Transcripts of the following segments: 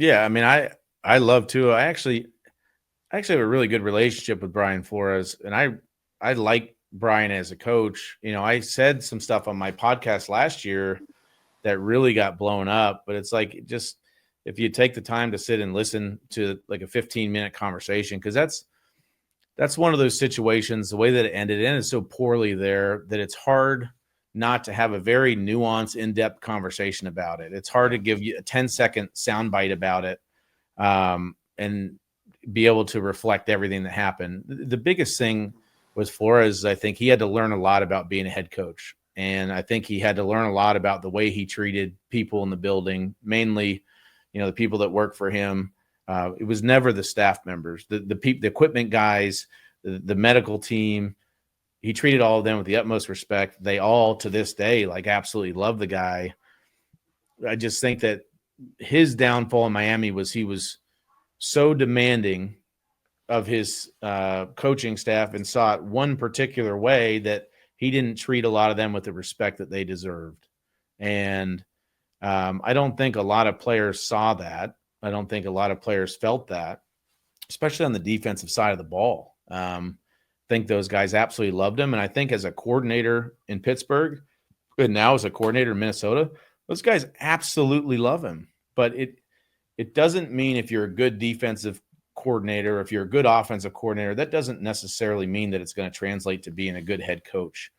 Yeah, I mean, I love Tua. I actually have a really good relationship with Brian Flores, and I like Brian as a coach. I said some stuff on my podcast last year that really got blown up, but it's like just if you take the time to sit and listen to like a 15-minute conversation, because that's one of those situations, the way that it ended so poorly there that it's hard not to have a very nuanced, in-depth conversation about it. It's hard to give you a 10-second soundbite about it, and be able to reflect everything that happened. The biggest thing with Flores is I think he had to learn a lot about being a head coach. And I think he had to learn a lot about the way he treated people in the building, mainly, the people that work for him. It was never the staff members, the equipment guys, the medical team. He treated all of them with the utmost respect. They all, to this day, like absolutely love the guy. I just think that his downfall in Miami was he was so demanding of his coaching staff and saw it one particular way that he didn't treat a lot of them with the respect that they deserved. And I don't think a lot of players saw that. I don't think a lot of players felt that, especially on the defensive side of the ball. I think those guys absolutely loved him. And I think as a coordinator in Pittsburgh, and now as a coordinator in Minnesota, those guys absolutely love him. But it doesn't mean if you're a good defensive coordinator, if you're a good offensive coordinator, that doesn't necessarily mean that it's going to translate to being a good head coach.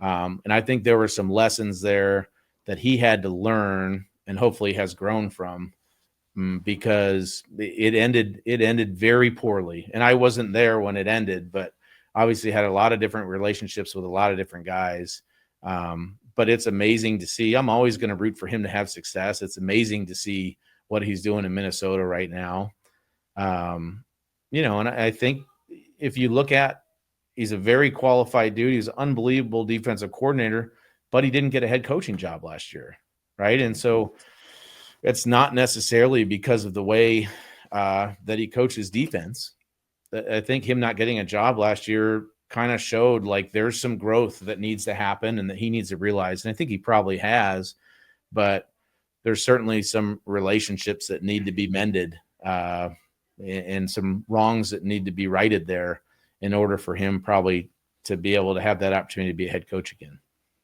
And I think there were some lessons there that he had to learn and hopefully has grown from, because it ended very poorly. And I wasn't there when it ended, but obviously had a lot of different relationships with a lot of different guys. But it's amazing to see. I'm always going to root for him to have success. It's amazing to see what he's doing in Minnesota right now. And I think if you look at, he's a very qualified dude. He's an unbelievable defensive coordinator, but he didn't get a head coaching job last year. Right. And so it's not necessarily because of the way that he coaches defense. I think him not getting a job last year kind of showed like there's some growth that needs to happen and that he needs to realize. And I think he probably has, but there's certainly some relationships that need to be mended, and some wrongs that need to be righted there in order for him probably to be able to have that opportunity to be a head coach again.